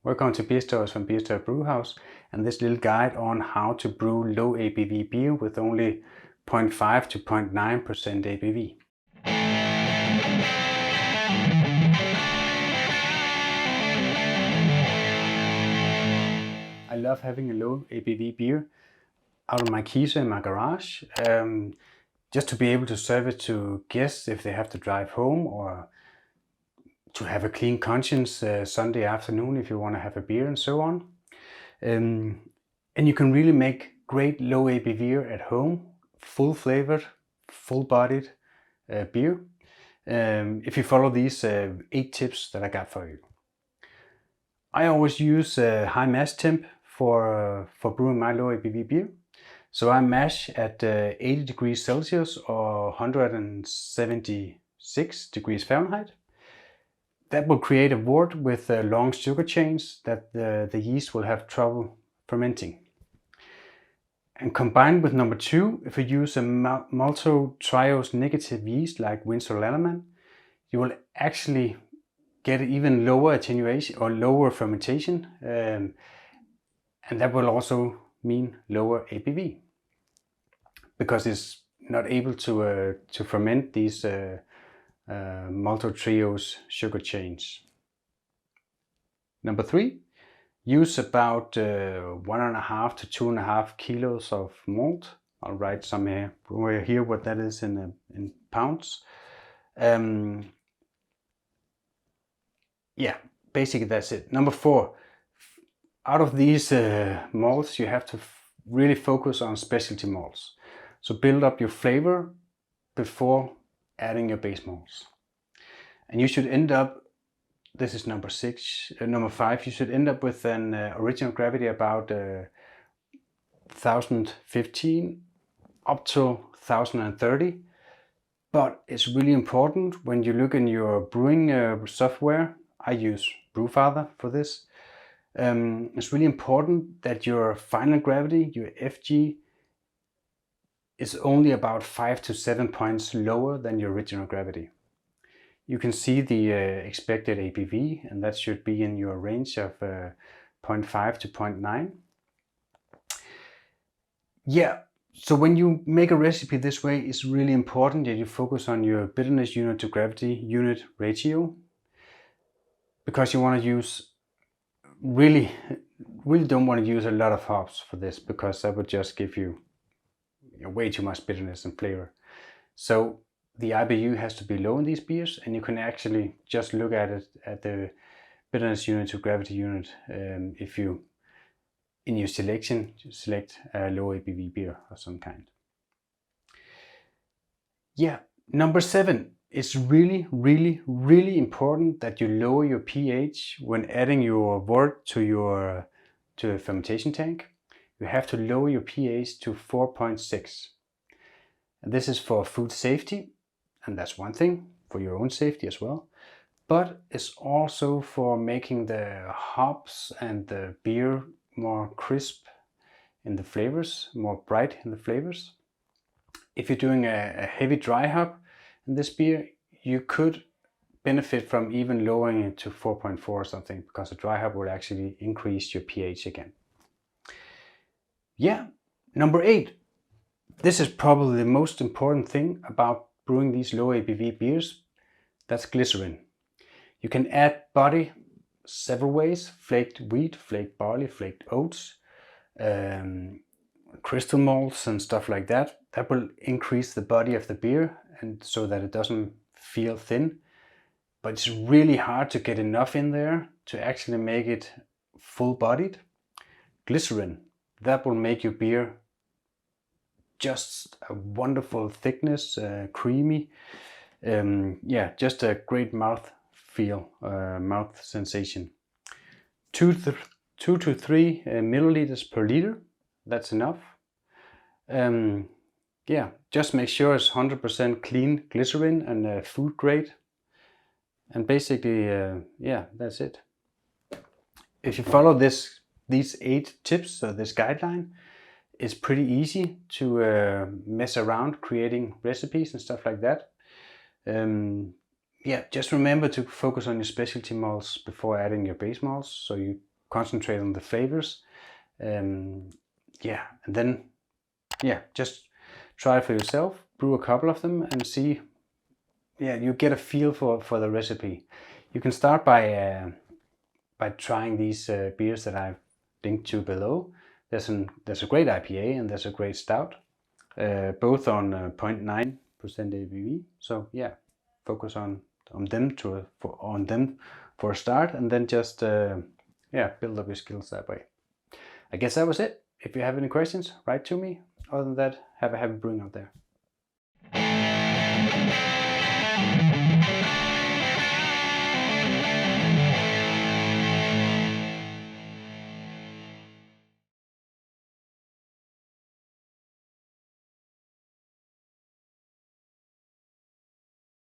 Welcome to Beerstories from Beerstory Brewhouse and this little guide on how to brew low ABV beer with only 0.5 to 0.9% ABV. I love having a low ABV beer out of my keezer in my garage, just to be able to serve it to guests if they have to drive home, or to have a clean conscience Sunday afternoon if you want to have a beer and so on. And you can really make great low ABV at home, full flavored, full bodied beer, if you follow these 8 tips that I got for you. I always use high mash temp for brewing my low ABV beer. So I mash at 80 degrees Celsius or 176 degrees Fahrenheit. That will create a wort with long sugar chains that the yeast will have trouble fermenting. And combined with number 2, if you use a maltose negative yeast like Windsor Lannerman, you will actually get even lower attenuation or lower fermentation, and that will also mean lower ABV because it's not able to ferment these maltose sugar chains. Number 3, use about 1.5 to 2.5 kilos of malt. I'll write somewhere here what that is in pounds. Yeah, basically that's it. Number 4, out of these malts you have to really focus on specialty malts. So build up your flavor before adding your base malts. And you should end up, this is number 5, you should end up with an original gravity about 1015 up to 1030. But it's really important when you look in your brewing software, I use Brewfather for this. It's really important that your final gravity, your FG, is only about 5 to 7 points lower than your original gravity. You can see the expected ABV, and that should be in your range of 0.5 to 0.9. Yeah, so when you make a recipe this way, it's really important that you focus on your bitterness unit to gravity unit ratio, because you want to use really don't want to use a lot of hops for this, because that would just give you way too much bitterness and flavor. So the IBU has to be low in these beers, and you can actually just look at it at the bitterness unit to gravity unit if you, in your selection, select a low ABV beer of some kind. Yeah, number 7, it's really important that you lower your pH when adding your wort to a fermentation tank. You have to lower your pH to 4.6. And this is for food safety, and that's one thing, for your own safety as well. But it's also for making the hops and the beer more crisp in the flavors, more bright in the flavors. If you're doing a heavy dry hop in this beer, you could benefit from even lowering it to 4.4 or something, because the dry hop will actually increase your pH again. Yeah, number 8. This is probably the most important thing about brewing these low ABV beers. That's glycerin. You can add body several ways: flaked wheat, flaked barley, flaked oats, crystal malts and stuff like that. That will increase the body of the beer, and so that it doesn't feel thin. But it's really hard to get enough in there to actually make it full bodied. Glycerin, that will make your beer just a wonderful thickness, creamy. Yeah, just a great mouth feel, mouth sensation. 2 to 3 milliliters per liter, that's enough. Yeah, just make sure it's 100% clean glycerin and food grade. And basically, yeah, that's it. If you follow these 8 tips, this guideline, it's pretty easy to mess around creating recipes and stuff like that. Yeah, just remember to focus on your specialty malts before adding your base malts, so you concentrate on the flavors. Yeah, and then just try it for yourself, brew a couple of them and see. Yeah, you get a feel for the recipe. You can start by trying these beers that I've linked to below. There's a great IPA and there's a great stout, both on 0.9% ABV. So yeah, focus on them for a start, and then just build up your skills that way. I guess that was it. If you have any questions, write to me. Other than that, have a happy brewing out there.